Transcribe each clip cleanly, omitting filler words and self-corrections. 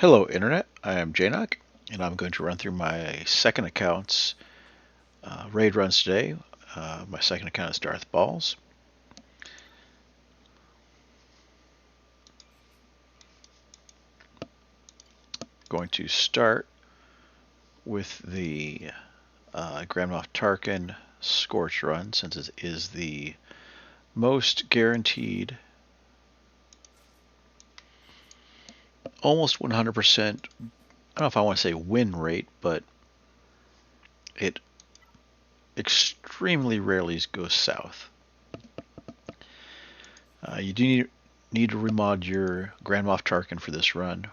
Hello Internet, I am JNOC, and I'm going to run through my second account's raid runs today. My second account is Darthballs. Going to start with the Grand Moff Tarkin Scorch run, since it is the most guaranteed, almost 100%, I don't know if I want to say win rate, but it extremely rarely goes south. You do need to remod your Grand Moff Tarkin for this run.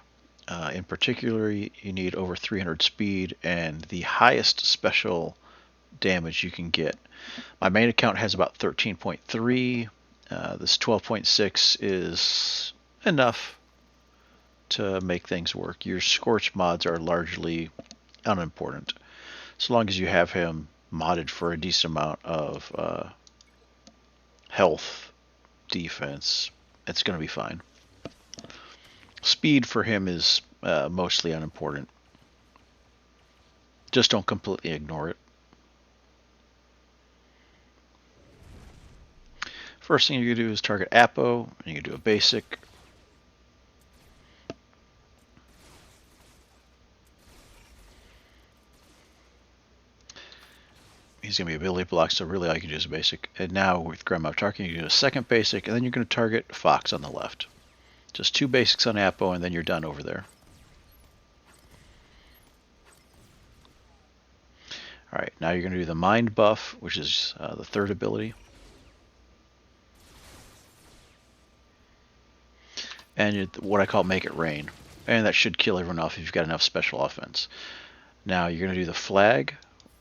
In particular, you need over 300 speed and the highest special damage you can get. My main account has about 13.3. This 12.6 is enough to make things work. Your Scorch mods are largely unimportant, so long as you have him modded for a decent amount of health, defense, it's going to be fine. Speed for him is mostly unimportant. Just don't completely ignore it. First thing you can do is target Appo, and you can do a basic. He's going to be ability blocked, so really all you can do is a basic. And now with Grand Moff Tarkin, you can do a second basic, and then you're going to target Fox on the left. Just two basics on Appo, and then you're done over there. Alright, now you're going to do the Mind buff, which is the third ability. And what I call Make It Rain. And that should kill everyone off if you've got enough special offense. Now you're going to do the Flag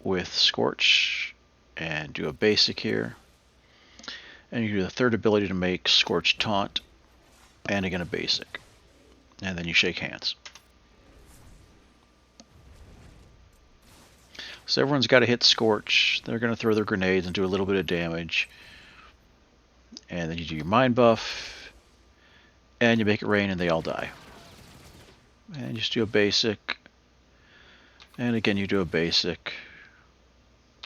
with Scorch and do a basic here. And you do the third ability to make Scorch taunt, and again a basic. And then you shake hands. So everyone's got to hit Scorch. They're going to throw their grenades and do a little bit of damage. And then you do your Mind buff, and you make it rain, and they all die. And you just do a basic. And again you do a basic.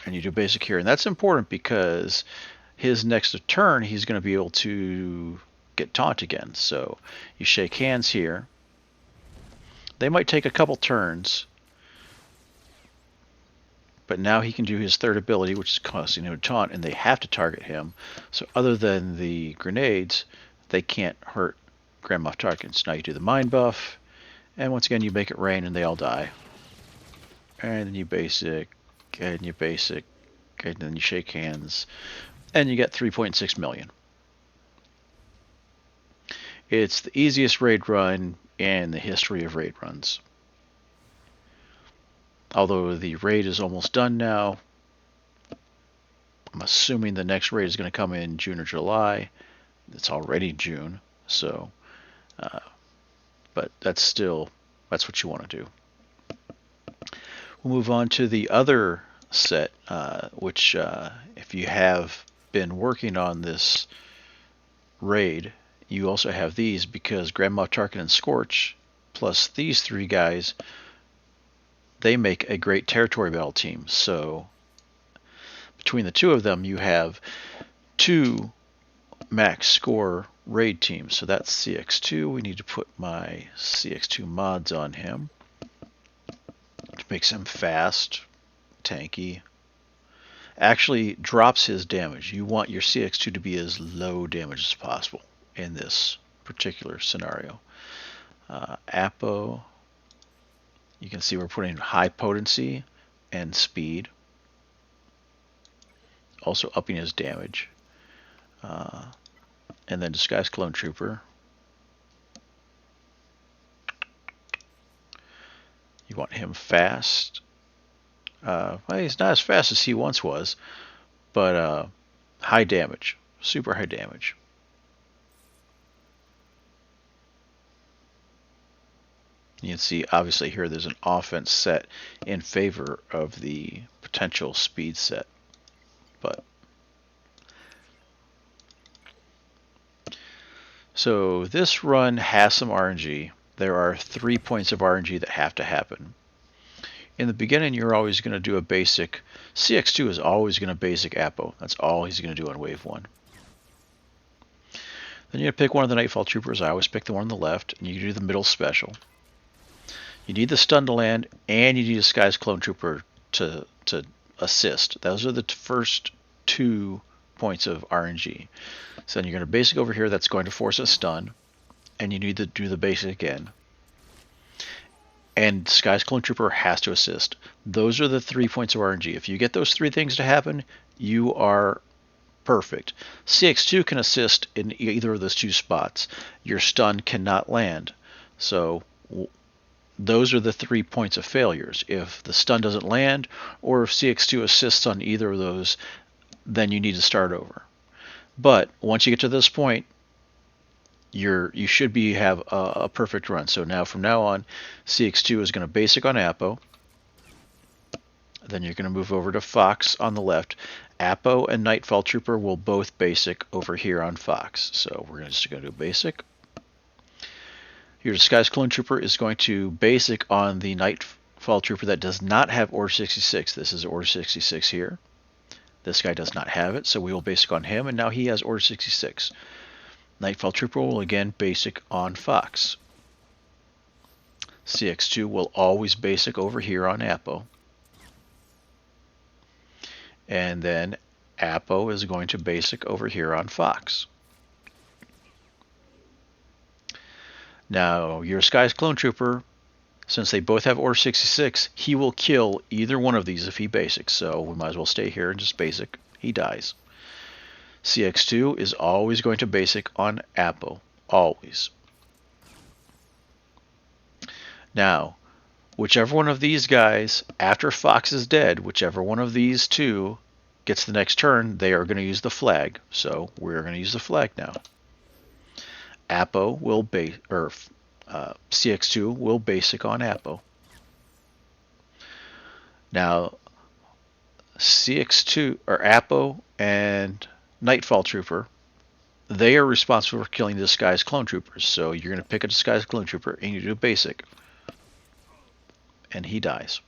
And you do basic here. And that's important because his next turn he's going to be able to get taunt again. So you shake hands here. They might take a couple turns, but now he can do his third ability, which is causing him to taunt, and they have to target him. So other than the grenades, they can't hurt Grand Moff Tarkin. So now you do the Mind buff, and once again you make it rain, and they all die. And then you basic, and you basic, and then you shake hands, and you get 3.6 million. It's the easiest raid run in the history of raid runs. Although the raid is almost done now, I'm assuming the next raid is going to come in June or July. It's already June, so but that's what you want to do. We'll move on to the other set, which if you have been working on this raid, you also have these, because Grand Moff Tarkin and Scorch plus these three guys, they make a great territory battle team. So between the two of them you have two max score raid teams. So that's CX2. We need to put my CX2 mods on him, which makes him fast, tanky. Actually drops his damage. You want your CX2 to be as low damage as possible in this particular scenario. Appo, you can see we're putting high potency and speed, also upping his damage. And then Disguise Clone Trooper. You want him fast. Well, he's not as fast as he once was, but high damage, super high damage. You can see obviously here there's an offense set in favor of the potential speed set, but so this run has some RNG. there are 3 points of RNG that have to happen. In the beginning, you're always going to do a basic. CX2 is always going to basic Appo. That's all he's going to do on wave 1. Then you pick one of the Nightfall Troopers. I always pick the one on the left, and you do the middle special. You need the stun to land, and you need a Sky's Clone Trooper to assist. Those are the first 2 points of RNG. So then you're going to basic over here. That's going to force a stun, and you need to do the basic again. And Sky's Clone Trooper has to assist. Those are the 3 points of RNG. If you get those 3 things to happen, you are perfect. CX2 can assist in either of those 2 spots. Your stun cannot land. So those are the 3 points of failures. If the stun doesn't land, or if CX2 assists on either of those, then you need to start over. But once you get to this point, you should have a perfect run. So now from now on, CX2 is going to basic on Appo. Then you're going to move over to Fox on the left. Appo and Nightfall Trooper will both basic over here on Fox. So we're just going to do basic. Your Disguised Clone Trooper is going to basic on the Nightfall Trooper that does not have Order 66. This is Order 66 here. This guy does not have it, so we will basic on him, and now he has Order 66. Nightfall Trooper will again basic on Fox. CX2 will always basic over here on Appo. And then Appo is going to basic over here on Fox. Now, your Sky's Clone Trooper, since they both have Order 66, he will kill either one of these if he basics. So we might as well stay here and just basic. He dies. CX2 is always going to basic on Appo. Always. Now, whichever one of these guys, after Fox is dead, whichever one of these 2 gets the next turn, they are going to use the flag. So we're going to use the flag now. Appo will CX2 will basic on Appo. Now, CX2 or Appo and Nightfall Trooper, they are responsible for killing the Disguised Clone Troopers. So you're going to pick a Disguised Clone Trooper and you do basic. And he dies.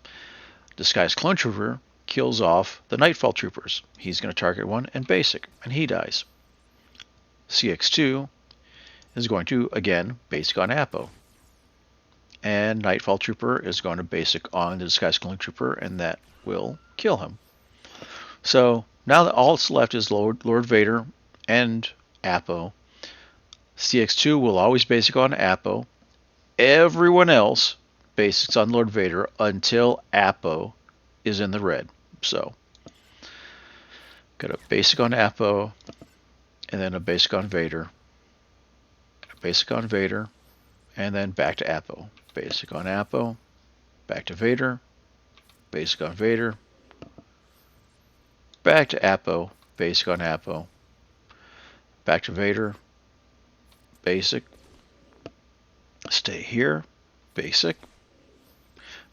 Disguised Clone Trooper kills off the Nightfall Troopers. He's going to target one and basic, and he dies. CX2 is going to, again, basic on Appo. And Nightfall Trooper is going to basic on the Disguised Clone Trooper, and that will kill him. So now that all that's left is Lord Vader and Appo. CX2 will always basic on Appo. Everyone else basics on Lord Vader until Appo is in the red. So, got a basic on Appo, and then a basic on Vader. A basic on Vader, and then back to Appo. Basic on Appo, back to Vader, basic on Vader, back to Appo, basic on Appo, back to Vader, basic, stay here, basic,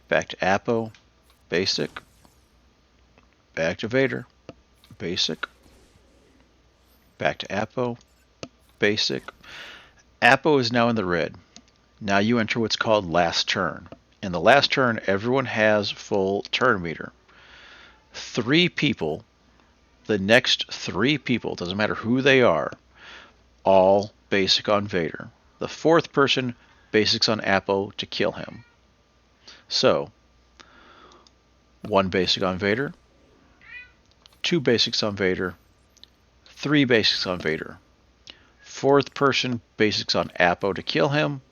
back to Appo, basic, back to Vader, basic, back to Appo, basic. Appo is now in the red. Now you enter what's called last turn. In the last turn, everyone has full turn meter. 3 people, the next 3 people, doesn't matter who they are, all basic on Vader. The 4th person basics on Appo to kill him. So, 1 basic on Vader, 2 basics on Vader, 3 basics on Vader. 4th person basics on Appo to kill him.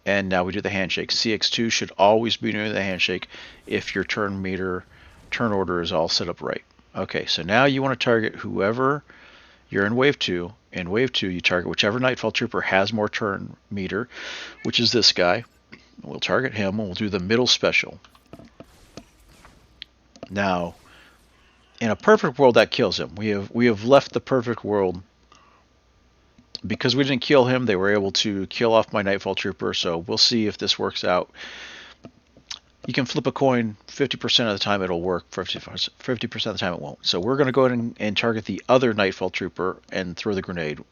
And now we do the handshake. CX2 should always be doing the handshake if your turn order is all set up right. Okay, so now you want to target whoever you're in wave 2. In wave 2, you target whichever Nightfall Trooper has more turn meter, which is this guy. We'll target him and we'll do the middle special. Now, in a perfect world, that kills him. We have left the perfect world. Because we didn't kill him, they were able to kill off my Nightfall Trooper, so we'll see if this works out. You can flip a coin, 50% of the time it'll work, 50% of the time it won't. So we're going to go ahead and target the other Nightfall Trooper and throw the grenade.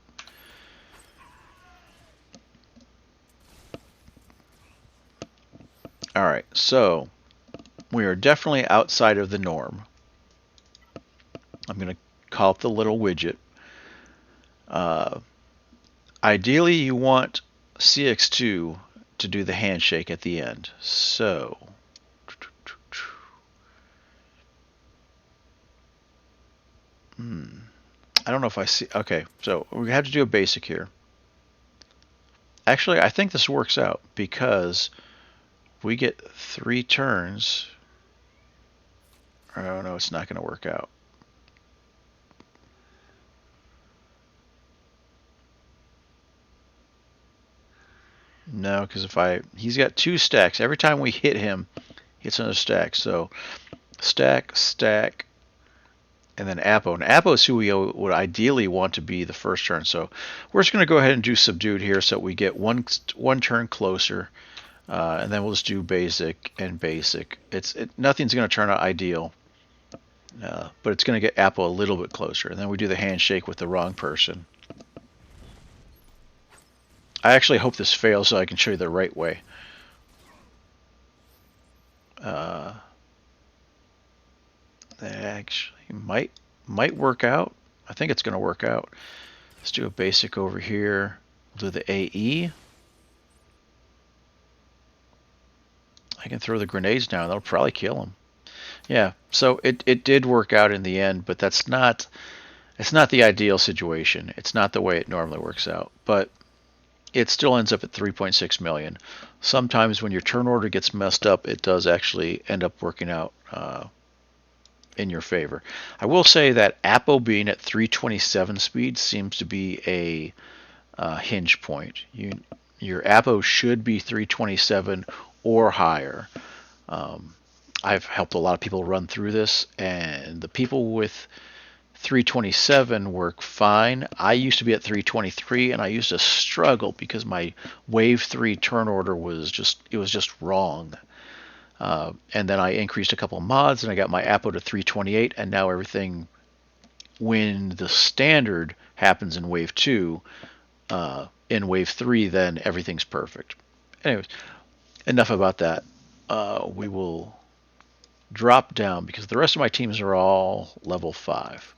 Alright, so we are definitely outside of the norm. I'm going to call up the little widget. Ideally, you want CX2 to do the handshake at the end. So, I don't know if I see. Okay, so we have to do a basic here. Actually, I think this works out because we get 3 turns. Oh no, it's not going to work out. No, because he's got 2 stacks. Every time we hit him, he hits another stack. So stack, stack, and then Appo. And Appo is who we would ideally want to be the first turn. So we're just going to go ahead and do subdued here so we get one turn closer. And then we'll just do basic and basic. Nothing's going to turn out ideal. But it's going to get Appo a little bit closer. And then we do the handshake with the wrong person. I actually hope this fails so I can show you the right way. That actually might work out. I think it's going to work out. Let's do a basic over here. We'll do the AE. I can throw the grenades down. That'll probably kill him. Yeah, so it did work out in the end, but it's not the ideal situation. It's not the way it normally works out. But it still ends up at 3.6 million. Sometimes when your turn order gets messed up, it does actually end up working out in your favor. I will say that Appo being at 327 speed seems to be a hinge point. Your Appo should be 327 or higher. I've helped a lot of people run through this, and the people with 327 work fine. I used to be at 323, and I used to struggle because my wave 3 turn order was just wrong. And then I increased a couple of mods, and I got my Appo to 328, and now everything, when the standard happens in wave 2, in wave 3, then everything's perfect. Anyways, enough about that. We will drop down because the rest of my teams are all level 5.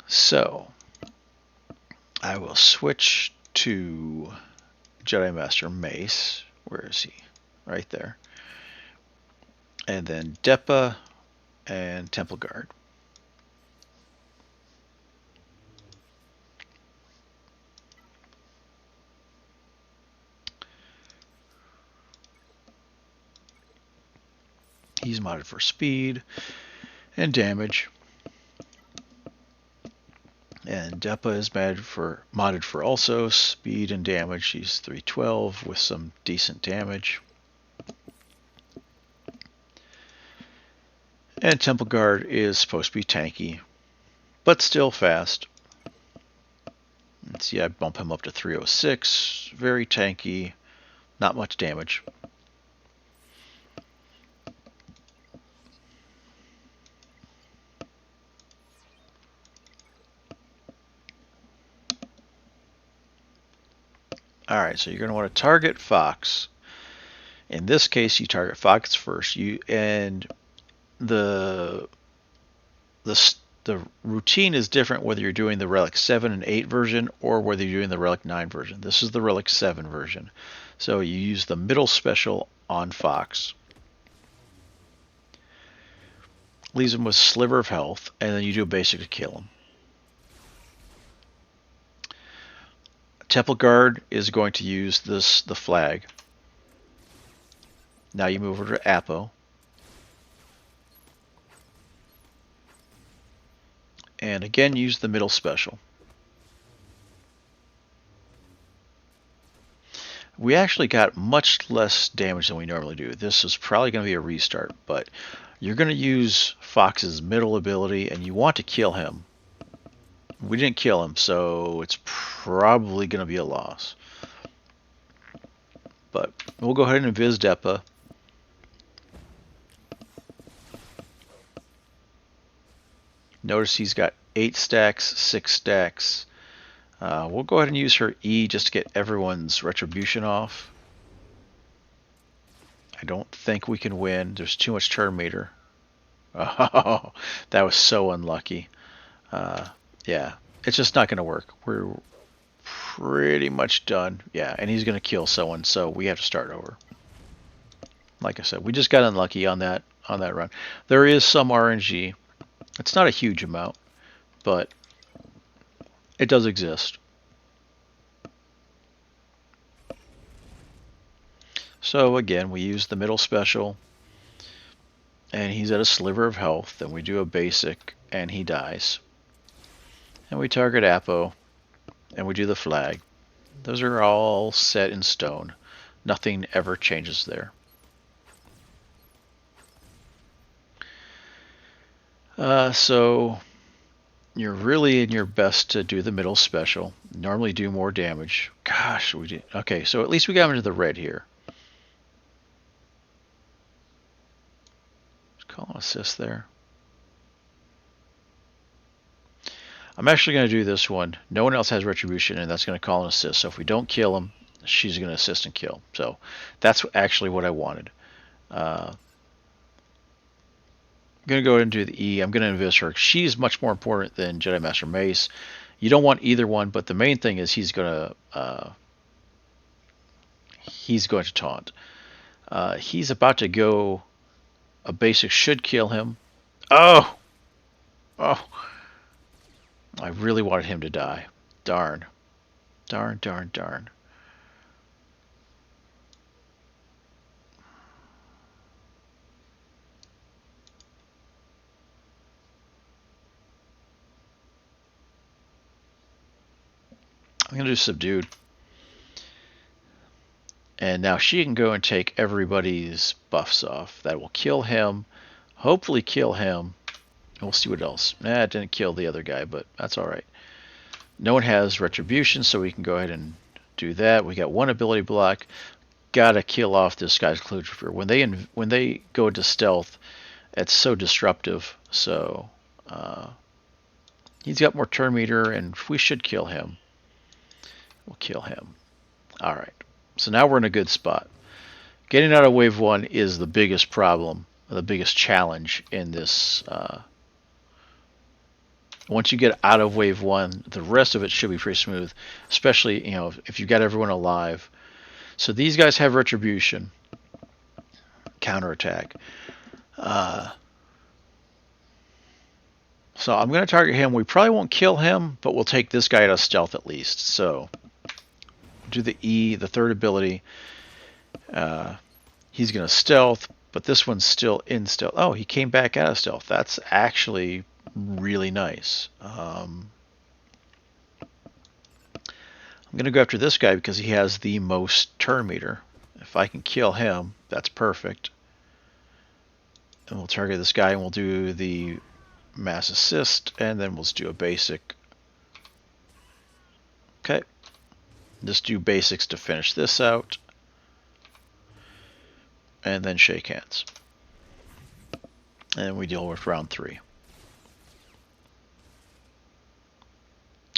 So I will switch to Jedi Master Mace. Where is he? Right there. And then Depa and Temple Guard. He's modded for speed and damage. And Depa is modded for also speed and damage. He's 312 with some decent damage. And Temple Guard is supposed to be tanky, but still fast. Let's see, I bump him up to 306. Very tanky, not much damage. Alright, so you're going to want to target Fox. In this case, you target Fox first. And the routine is different whether you're doing the Relic 7 and 8 version or whether you're doing the Relic 9 version. This is the Relic 7 version. So you use the middle special on Fox. Leaves him with sliver of health, and then you do a basic to kill him. Temple Guard is going to use the flag. Now you move over to Appo. And again, use the middle special. We actually got much less damage than we normally do. This is probably going to be a restart, but you're going to use Fox's middle ability, and you want to kill him. We didn't kill him, so it's probably going to be a loss. But we'll go ahead and invis Depa. Notice he's got 8 stacks, 6 stacks. We'll go ahead and use her E just to get everyone's retribution off. I don't think we can win. There's too much turn meter. Oh, that was so unlucky. Yeah, it's just not going to work. We're pretty much done. Yeah, and he's going to kill someone, so we have to start over. Like I said, we just got unlucky on that run. There is some RNG. It's not a huge amount, but it does exist. So again, we use the middle special, and he's at a sliver of health. Then we do a basic, and he dies. And we target Appo, and we do the flag. Those are all set in stone. Nothing ever changes there. So you're really in your best to do the middle special. Normally do more damage. Gosh, we did. Okay, so at least we got into the red here. Let's call an assist there. I'm actually going to do this one. No one else has retribution, and that's going to call an assist. So if we don't kill him, she's going to assist and kill. So that's actually what I wanted. I'm going to go ahead and do the E. I'm going to invest her. She's much more important than Jedi Master Mace. You don't want either one, but the main thing is he's going to taunt. He's about to go. A basic should kill him. Oh! Oh! I really wanted him to die. Darn. Darn, darn, darn. I'm going to do subdued. And now she can go and take everybody's buffs off. That will kill him. Hopefully kill him. We'll see what else. It didn't kill the other guy, but that's alright. No one has retribution, so we can go ahead and do that. We got one ability block. Gotta kill off this guy's Clutcher. When they go into stealth, it's so disruptive. So he's got more turn meter, and we should kill him. We'll kill him. Alright. So now we're in a good spot. Getting out of wave 1 is the biggest problem, the biggest challenge in this. Once you get out of wave 1, the rest of it should be pretty smooth, especially if you got everyone alive. So these guys have retribution, counterattack. So I'm going to target him. We probably won't kill him, but we'll take this guy out of stealth at least. So do the E, the third ability. He's going to stealth, but this one's still in stealth. Oh, he came back out of stealth. That's actually really nice. I'm going to go after this guy because he has the most turn meter. If I can kill him, that's perfect. And we'll target this guy, and we'll do the mass assist, and then we'll just do a basic. Okay. Just do basics to finish this out. And then shake hands. And we deal with round 3.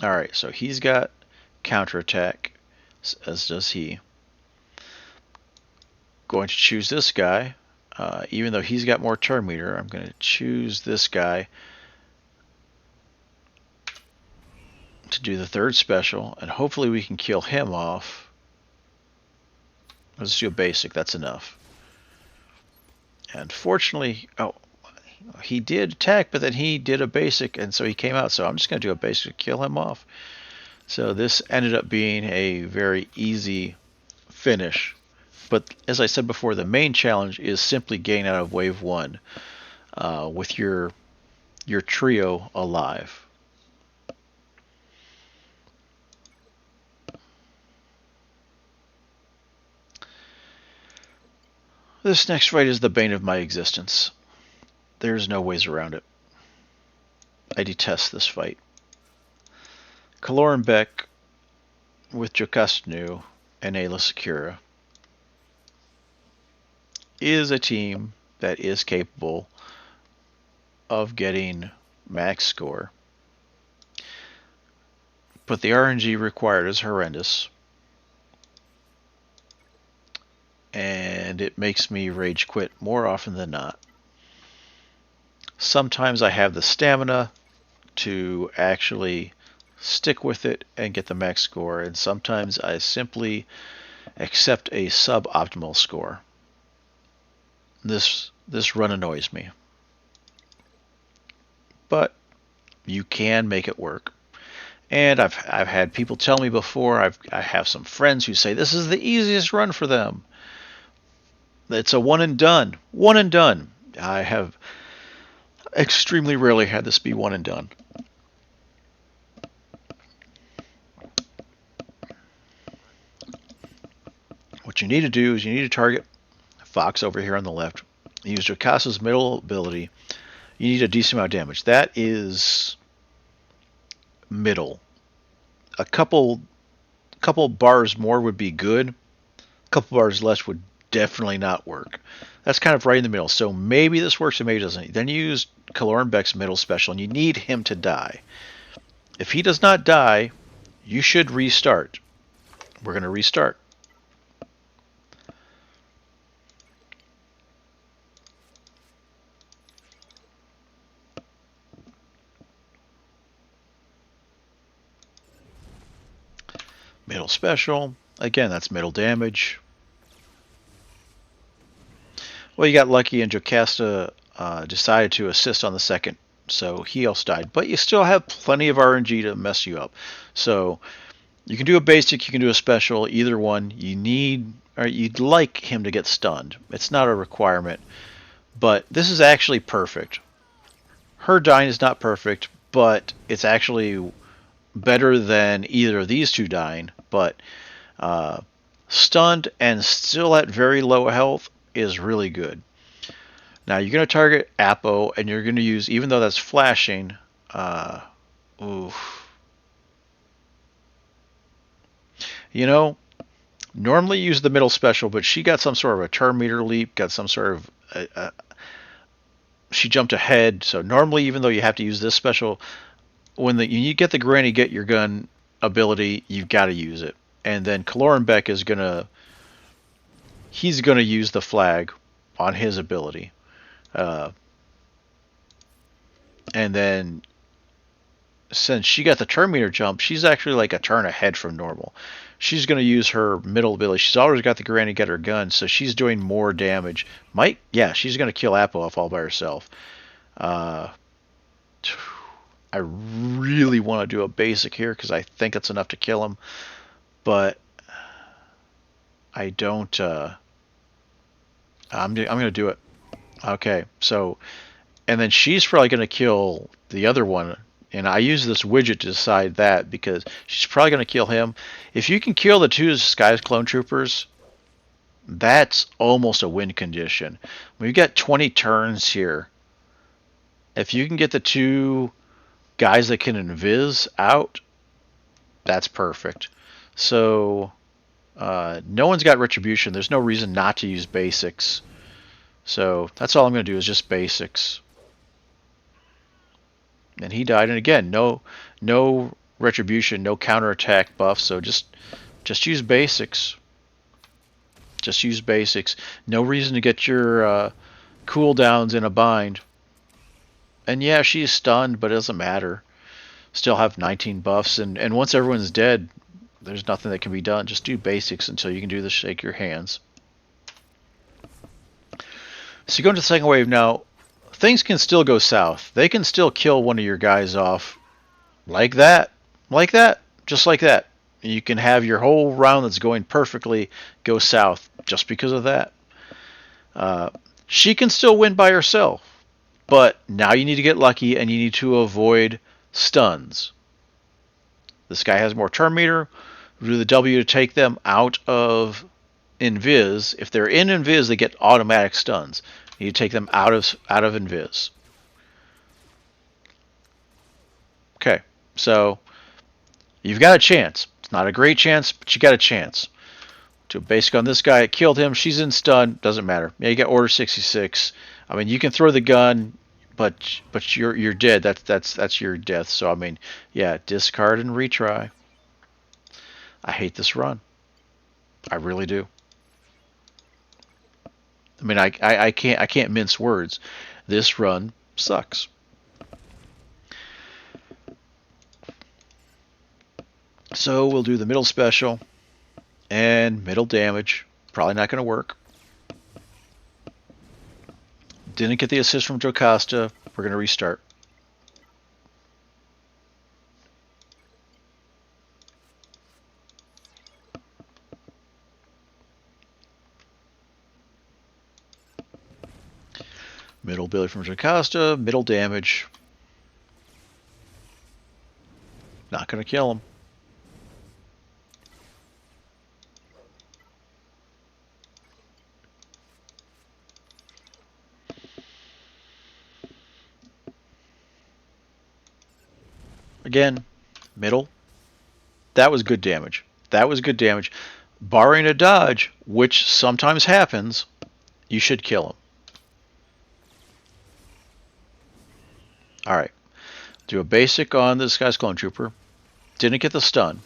Alright, so he's got counterattack, as does he. Going to choose this guy. Even though he's got more turn meter, I'm going to choose this guy to do the third special, and hopefully we can kill him off. Let's do a basic, that's enough. And fortunately, he did attack, but then he did a basic, and so he came out. So I'm just going to do a basic to kill him off. So this ended up being a very easy finish. But as I said before, the main challenge is simply getting out of wave 1 with your trio alive. This next fight is the bane of my existence. There's no ways around it. I detest this fight. KBeq with Jocasta and Aayla Secura is a team that is capable of getting max score. But the RNG required is horrendous. and it makes me rage quit more often than not. Sometimes I have the stamina to actually stick with it and get the max score, and sometimes I simply accept a suboptimal score. This run annoys me, but you can make it work. And I've had people tell me before. I have some friends who say this is the easiest run for them. It's a one and done. One and done. I have extremely rarely had this be one and done. What you need to do is you need to target Fox over here on the left. Use Jocasta's middle ability. You need a decent amount of damage. That is middle. A couple bars more would be good. A couple bars less would definitely not work. That's kind of right in the middle. So maybe this works and maybe it doesn't. Then you use KBeq's middle special, and you need him to die. If he does not die, you should restart. We're going to restart. Middle special. Again, that's middle damage. Well, you got lucky and Jocasta decided to assist on the second, so he also died. But you still have plenty of RNG to mess you up. So you can do a basic, you can do a special, either one. You'd like him to get stunned. It's not a requirement, but this is actually perfect. Her dying is not perfect, but it's actually better than either of these two dying. But stunned and still at very low health is really good. Now you're going to target Appo, and you're going to use, even though that's flashing, you know, normally use the middle special, but she got some sort of a turn meter leap, got some sort of, she jumped ahead, so normally even though you have to use this special, when you get the granny get your gun ability, you've got to use it. And then KBeq is he's gonna use the flag on his ability, and then since she got the turn meter jump, she's actually like a turn ahead from normal. She's gonna use her middle ability. She's always got the granny get her gun, so she's doing more damage. She's gonna kill Appo off all by herself. I really want to do a basic here because I think it's enough to kill him, but I don't. I'm going to do it. Okay, so, and then she's probably going to kill the other one, and I use this widget to decide that because she's probably going to kill him. If you can kill the two Skies clone troopers, that's almost a win condition. We've got 20 turns here. If you can get the two guys that can invis out, that's perfect. So no one's got retribution. There's no reason not to use basics. So that's all I'm going to do is just basics. And he died. And again, no retribution, no counterattack buff. So just use basics. Just use basics. No reason to get your cooldowns in a bind. And yeah, she's stunned, but it doesn't matter. Still have 19 buffs, and once everyone's dead, there's nothing that can be done. Just do basics until you can do the shake your hands. So you go into the second wave now. Things can still go south. They can still kill one of your guys off like that, just like that. You can have your whole round that's going perfectly go south just because of that. She can still win by herself, but now you need to get lucky and you need to avoid stuns. This guy has more turn meter. Do the W to take them out of invis. If they're in invis, they get automatic stuns. You take them out of invis. Okay, so you've got a chance. It's not a great chance, but you got a chance. To basic on this guy, it killed him. She's in stun. Doesn't matter. Yeah, you got order 66. I mean, you can throw the gun, but you're dead. That's your death. So I mean, yeah, discard and retry. I hate this run. I really do. I mean, I can't mince words. This run sucks. So we'll do the middle special and middle damage. Probably not going to work. Didn't get the assist from Jocasta. We're going to restart. Middle ability from Jocasta. Middle damage. Not going to kill him. Again, middle. That was good damage. That was good damage. Barring a dodge, which sometimes happens, you should kill him. Alright. Do a basic on the Disguised Clone Trooper. Didn't get the stun.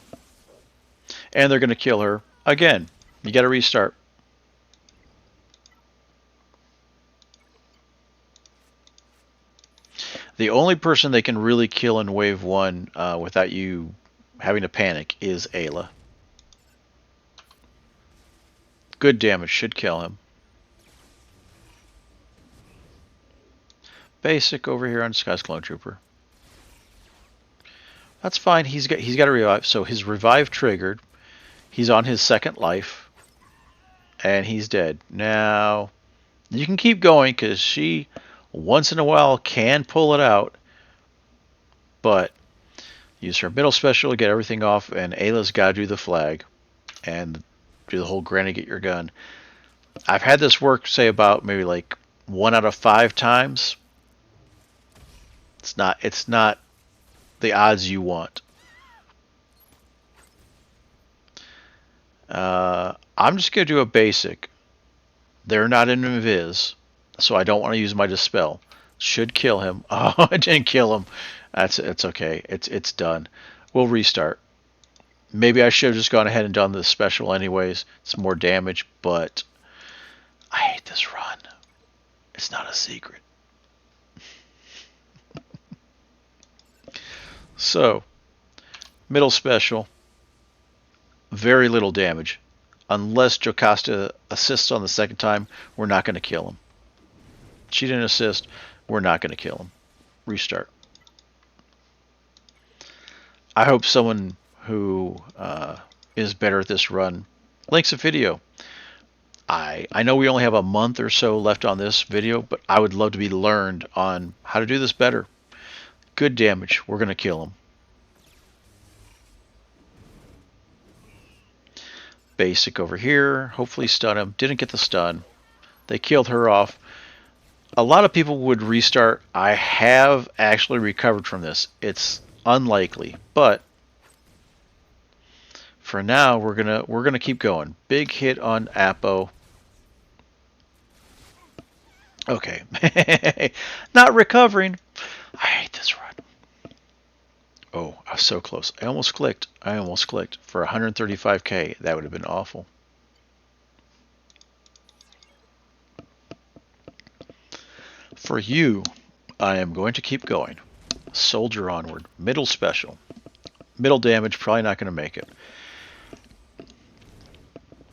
And they're going to kill her. Again, you got to restart. The only person they can really kill in Wave 1 without you having to panic is Aayla. Good damage, should kill him. Basic over here on Disguised Clone Trooper. That's fine, he's got a revive, so his revive triggered. He's on his second life. And he's dead. Now, you can keep going because she, once in a while, can pull it out. But use her middle special to get everything off, and Ayla's got to do the flag and do the whole granny get your gun. I've had this work, say, about maybe like 1 out of 5 times. It's not the odds you want. I'm just going to do a basic. They're not in invis, so I don't want to use my dispel. Should kill him. Oh, I didn't kill him. It's okay. It's done. We'll restart. Maybe I should have just gone ahead and done the special anyways. It's more damage, but I hate this run. It's not a secret. So, middle special. Very little damage. Unless Jocasta assists on the second time, we're not going to kill him. She didn't assist, we're not going to kill him. Restart. I hope someone who is better at this run links a video. I know we only have a month or so left on this video, but I would love to be learned on how to do this better. Good damage. We're going to kill him. Basic over here. Hopefully stun him. Didn't get the stun. They killed her off. A lot of people would restart. I have actually recovered from this. It's unlikely, but for now we're gonna keep going. Big hit on Appo. Okay. Not recovering. I hate this run. Oh, I was so close. I almost clicked. For 135k. That would have been awful. For you, I am going to keep going. Soldier onward. Middle special. Middle damage, probably not going to make it.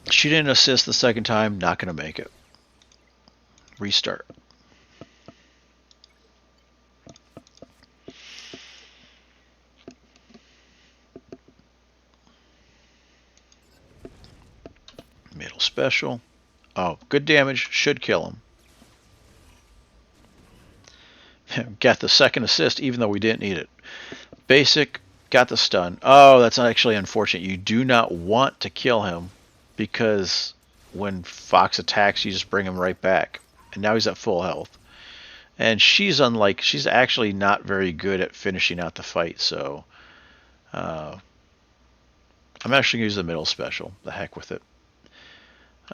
She didn't assist the second time, not going to make it. Restart. Middle special. Oh, good damage, should kill him. Got the second assist even though we didn't need it. Basic, got the stun. Oh, that's actually unfortunate. You do not want to kill him because when Fox attacks, you just bring him right back. And now he's at full health. And she's actually not very good at finishing out the fight, so I'm actually going to use the middle special. The heck with it.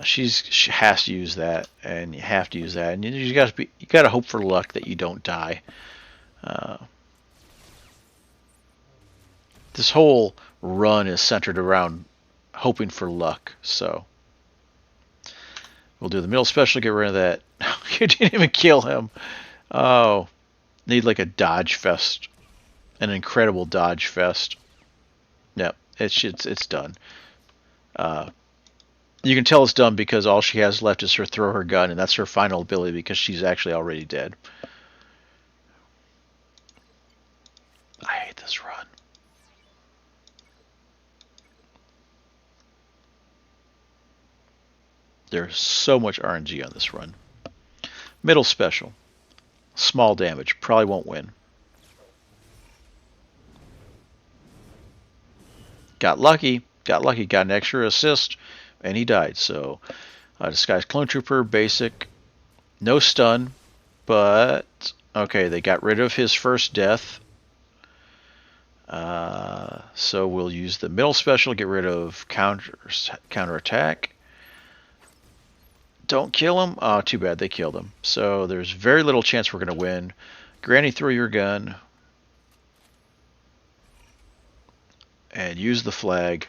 She has to use that, and you have to use that, and you got to hope for luck that you don't die. This whole run is centered around hoping for luck, so We'll do the middle special to get rid of that. You didn't even kill him. Oh, need like a dodge fest, an incredible dodge fest. Yep, it's done. You can tell it's done because all she has left is her throw her gun, and that's her final ability because she's actually already dead. I hate this run. There's so much RNG on this run. Middle special. Small damage. Probably won't win. Got lucky. Got an extra assist, and he died. So, Disguised Clone Trooper, basic. No stun, but... Okay, they got rid of his first death. So we'll use the middle special, get rid of counter attack. Don't kill him. Oh, too bad, they killed him. So there's very little chance we're going to win. Granny, throw your gun. And use the flag.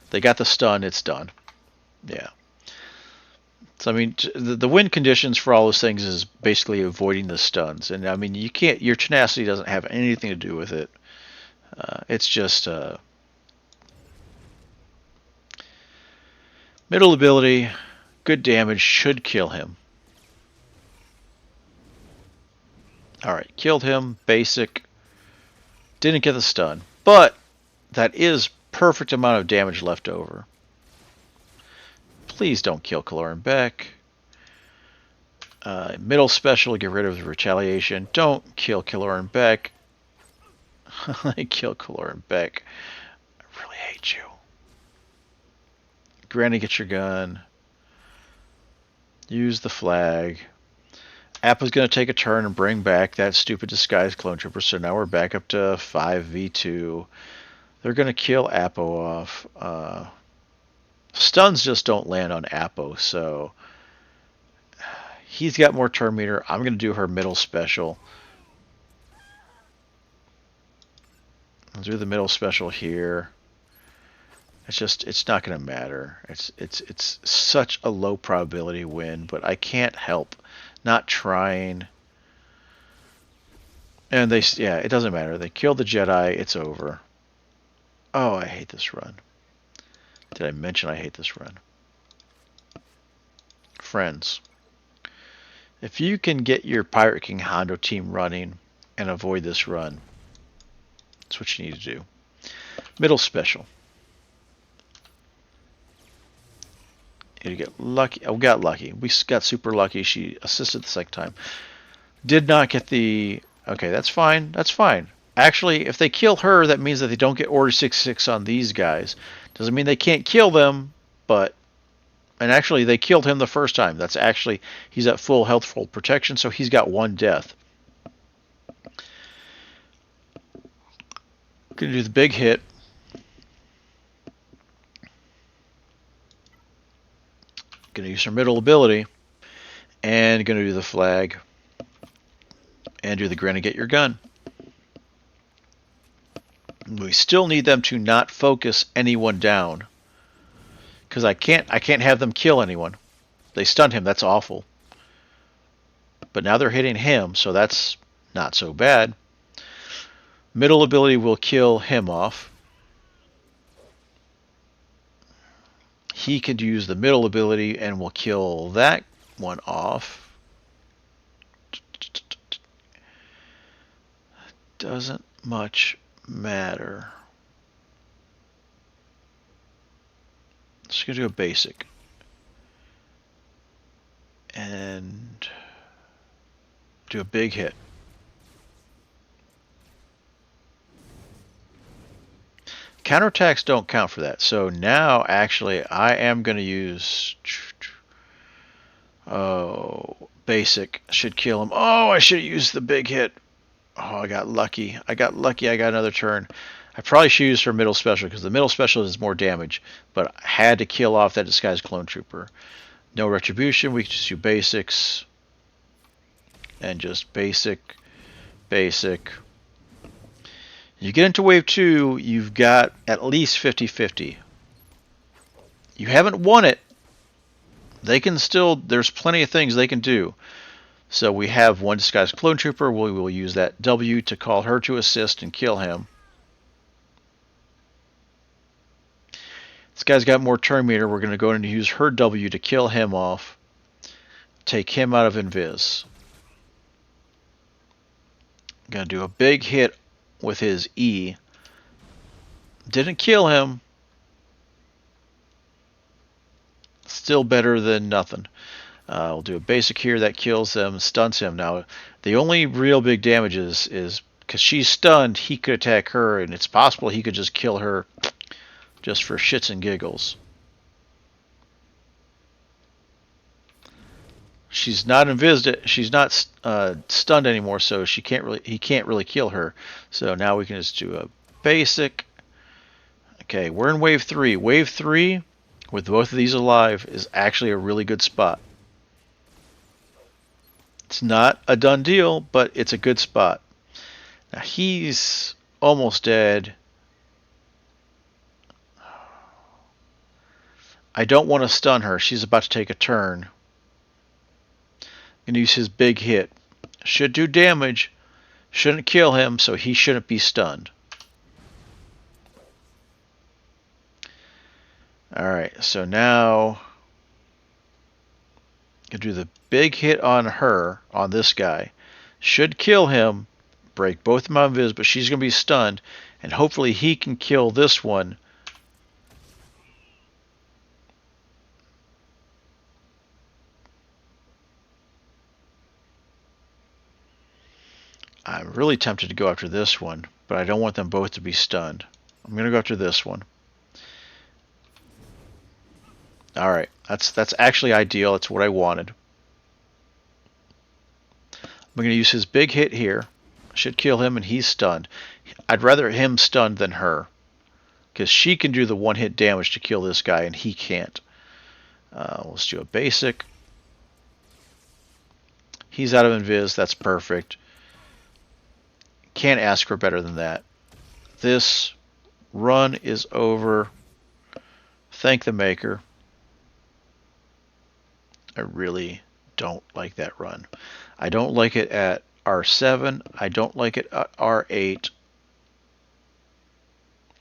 They got the stun, it's done. Yeah. So, I mean, the win conditions for all those things is basically avoiding the stuns. And, I mean, you can't, your tenacity doesn't have anything to do with it. It's just middle ability, good damage, should kill him. Alright, killed him, basic. Didn't get the stun. But that is perfect amount of damage left over. Please don't kill KBeq. Middle special, get rid of the retaliation. Don't kill KBeq. I kill KBeq. I really hate you. Granny, get your gun. Use the flag. Appo's going to take a turn and bring back that stupid disguised clone trooper. So now we're back up to 5v2. They're going to kill Appo off. Stuns just don't land on Appo, so he's got more turn meter. I'm going to do her middle special. I'll do the middle special here. It's not going to matter. It's such a low probability win, but I can't help not trying. And it doesn't matter. They killed the Jedi. It's over. Oh, I hate this run. Did I mention I hate this run? Friends, if you can get your Pirate King Hondo team running and avoid this run, that's what you need to do. Middle special. You get lucky. Oh, we got lucky. We got super lucky. She assisted the second time. Did not get the... Okay, that's fine. That's fine. Actually, if they kill her, that means that they don't get Order 66 on these guys. Doesn't mean they can't kill them, but... And actually, they killed him the first time. That's actually... He's at full health, full protection, so he's got one death. Gonna do the big hit. Gonna use her middle ability. And gonna do the flag. And do the grin and get your gun. We still need them to not focus anyone down. Because I can't have them kill anyone. They stunned him, that's awful. But now they're hitting him, so that's not so bad. Middle ability will kill him off. He could use the middle ability and will kill that one off. Doesn't much matter. Just gonna do a basic. And do a big hit. Counterattacks don't count for that. So now, actually, I am going to use... Oh, basic. Should kill him. Oh, I should have used the big hit. Oh, I got lucky. I got another turn. I probably should use her middle special, because the middle special is more damage. But I had to kill off that disguised clone trooper. No retribution. We can just do basics. And just basic. Basic. You get into wave 2, you've got at least 50-50. You haven't won it. They can still, there's plenty of things they can do. So we have one disguised clone trooper. We will use that W to call her to assist and kill him. This guy's got more turn meter. We're going to go in and use her W to kill him off. Take him out of invis. Going to do a big hit with his E. Didn't kill him. Still better than nothing. We'll do a basic here that kills him, stuns him. Now, the only real big damage is because she's stunned, he could attack her, and it's possible he could just kill her just for shits and giggles. She's not she's not stunned anymore, so he can't really kill her. So now we can just do a basic. Okay, we're in wave 3. Wave 3, with both of these alive, is actually a really good spot. It's not a done deal, but it's a good spot. Now he's almost dead. I don't want to stun her. She's about to take a turn. I'm going to use his big hit. Should do damage. Shouldn't kill him, so he shouldn't be stunned. Alright, so now I'm going to do the big hit on her, on this guy. Should kill him, break both of my invis, but she's going to be stunned, and hopefully he can kill this one. I'm really tempted to go after this one, but I don't want them both to be stunned. I'm going to go after this one. Alright, that's actually ideal. That's what I wanted. I'm going to use his big hit here. Should kill him, and he's stunned. I'd rather him stunned than her, because she can do the one-hit damage to kill this guy, and he can't. Let's do a basic. He's out of invis. That's perfect. Can't ask for better than that. This run is over. Thank the maker. I really don't like that run. I don't like it at R7. I don't like it at R8.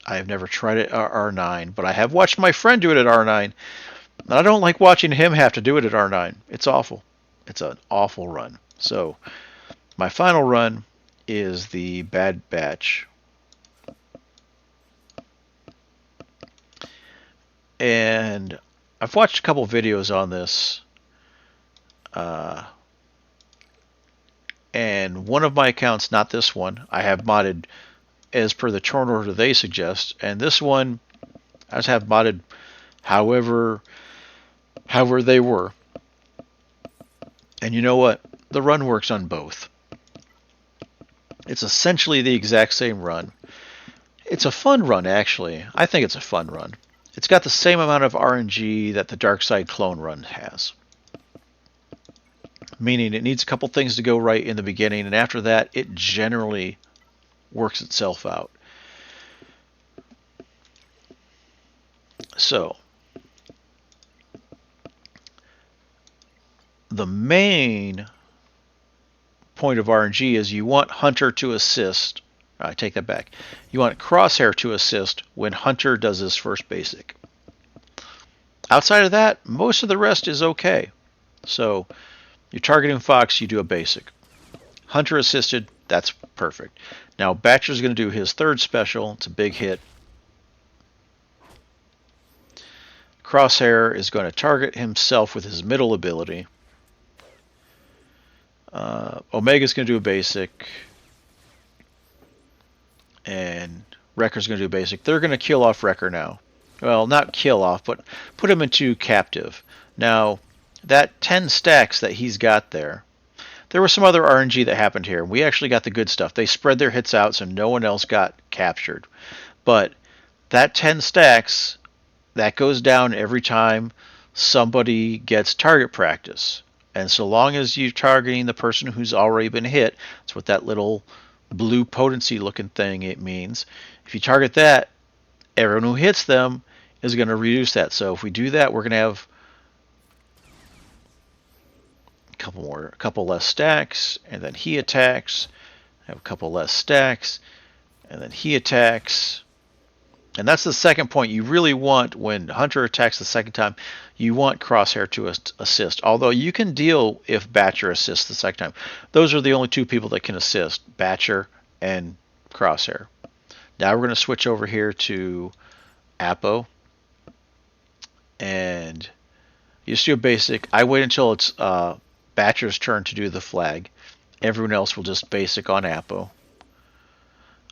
I have never tried it at R9, but I have watched my friend do it at R9. And I don't like watching him have to do it at R9. It's awful. It's an awful run. So my final run is the Bad Batch. And I've watched a couple videos on this. And one of my accounts, not this one, I have modded as per the turn order they suggest. And this one, I just have modded however they were. And you know what? The run works on both. It's essentially the exact same run. It's a fun run, actually. I think it's a fun run. It's got the same amount of RNG that the Dark Side clone run has. Meaning it needs a couple things to go right in the beginning, and after that, it generally works itself out. So, the main point of RNG is you want Hunter to assist. I take that back. You want Crosshair to assist when Hunter does his first basic. Outside of that, most of the rest is okay. So, you're targeting Fox, you do a basic. Hunter assisted, that's perfect. Now, Batcher's going to do his third special. It's a big hit. Crosshair is going to target himself with his middle ability. Omega's going to do a basic. And Wrecker's going to do a basic. They're going to kill off Wrecker now. Well, not kill off, but put him into captive. Now, that 10 stacks that he's got there, there was some other RNG that happened here. We actually got the good stuff. They spread their hits out so no one else got captured. But that 10 stacks, that goes down every time somebody gets target practice. And so long as you're targeting the person who's already been hit, that's what that little blue potency looking thing it means. If you target that, everyone who hits them is going to reduce that. So if we do that, we're going to have a couple less stacks, and then he attacks. Have a couple less stacks, and then he attacks. And that's the second point you really want when Hunter attacks the second time. You want Crosshair to assist. Although you can deal if Batcher assists the second time. Those are the only two people that can assist, Batcher and Crosshair. Now we're going to switch over here to Appo. And you just do a basic. I wait until it's Batcher's turn to do the flag. Everyone else will just basic on Appo.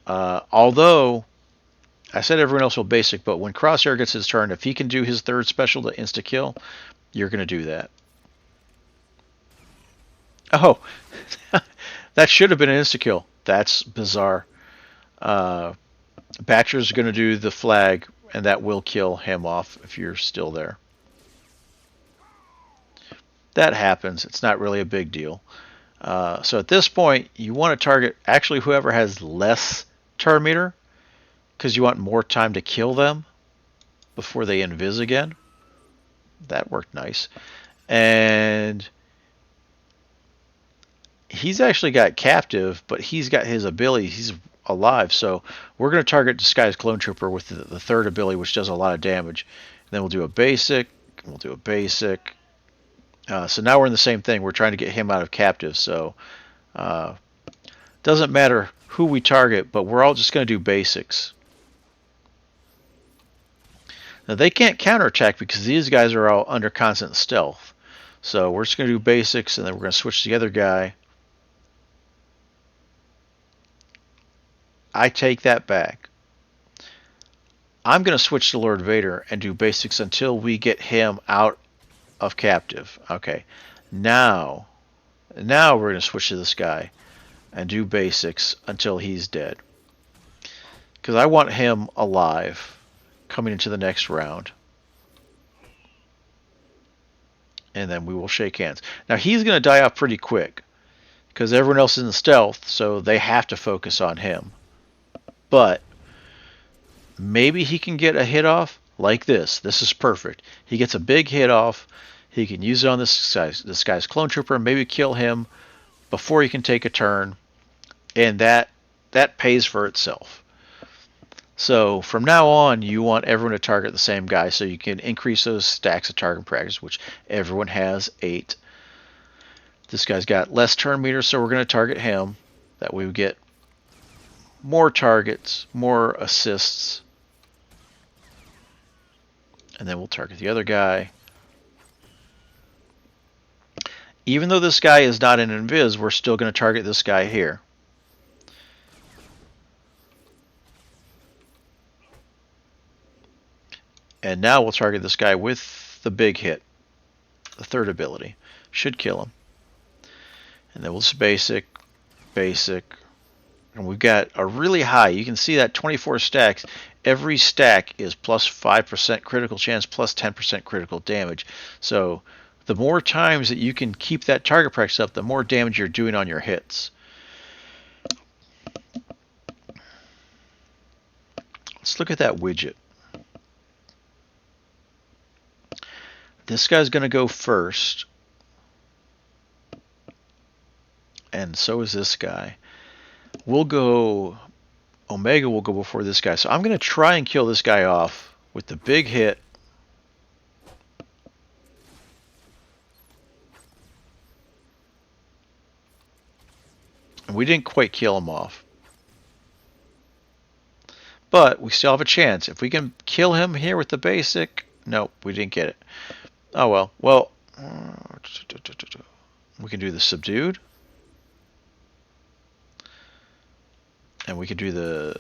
Although I said everyone else will basic, but when Crosshair gets his turn, if he can do his third special to insta-kill, you're going to do that. Oh, that should have been an insta-kill. That's bizarre. Batcher's going to do the flag, and that will kill him off if you're still there. That happens. It's not really a big deal. So at this point, you want to target actually whoever has less turn meter, because you want more time to kill them before they invis again. That worked nice. And he's actually got captive, but he's got his ability. He's alive, so we're going to target Disguised Clone Trooper with the third ability, which does a lot of damage. And then we'll do a basic. We'll do a basic. So now we're in the same thing. We're trying to get him out of captive, so doesn't matter who we target, but we're all just going to do basics. Now they can't counterattack because these guys are all under constant stealth. So we're just going to do basics, and then we're going to switch to the other guy. I take that back. I'm going to switch to Lord Vader and do basics until we get him out of captive. Okay. Now we're going to switch to this guy and do basics until he's dead. Because I want him alive coming into the next round. And then we will shake hands. Now he's going to die off pretty quick because everyone else is in stealth, so they have to focus on him. But maybe he can get a hit off like this. This is perfect. He gets a big hit off. He can use it on this guy's clone trooper and maybe kill him before he can take a turn. And that pays for itself. So from now on, you want everyone to target the same guy so you can increase those stacks of target practice, which everyone has 8. This guy's got less turn meters, so we're going to target him. That way we get more targets, more assists. And then we'll target the other guy. Even though this guy is not an invis, we're still going to target this guy here. And now we'll target this guy with the big hit. The third ability. Should kill him. And then we'll just basic. And we've got a really high, you can see that 24 stacks. Every stack is plus 5% critical chance, plus 10% critical damage. So the more times that you can keep that target practice up, the more damage you're doing on your hits. Let's look at that widget. This guy's going to go first. And so is this guy. Omega will go before this guy. So I'm going to try and kill this guy off with the big hit. And we didn't quite kill him off. But we still have a chance. If we can kill him here with the basic... Nope, we didn't get it. Oh well. Well, we can do the subdued. And we can do the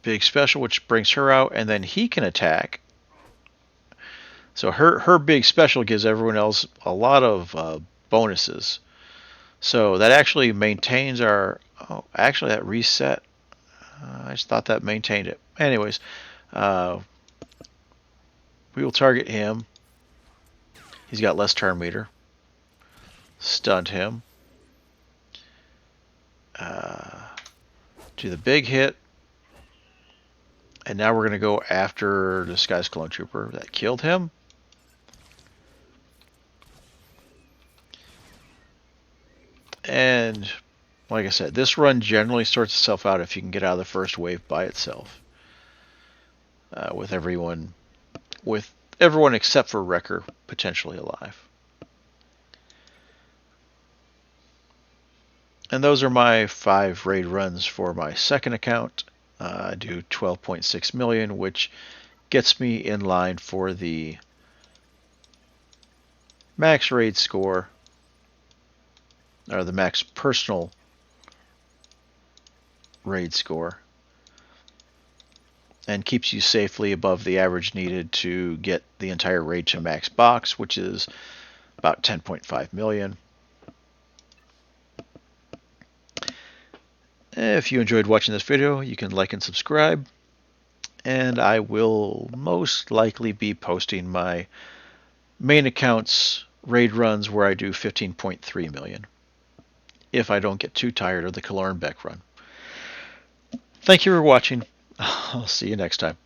big special, which brings her out, and then he can attack. So her big special gives everyone else a lot of bonuses. So that actually maintains our... Oh, actually that reset. I just thought that maintained it. Anyways, we will target him. He's got less turn meter. Stunned him. do the big hit. And now we're going to go after Disguised Clone Trooper. That killed him. And like I said, this run generally sorts itself out if you can get out of the first wave by itself. With everyone except for Wrecker potentially alive. And those are my 5 raid runs for my second account. I do 12.6 million, which gets me in line for the max raid score, or the max personal raid score, and keeps you safely above the average needed to get the entire raid to max box, which is about 10.5 million. If you enjoyed watching this video, you can like and subscribe, and I will most likely be posting my main account's raid runs where I do 15.3 million, if I don't get too tired of the KBeq run. Thank you for watching. I'll see you next time.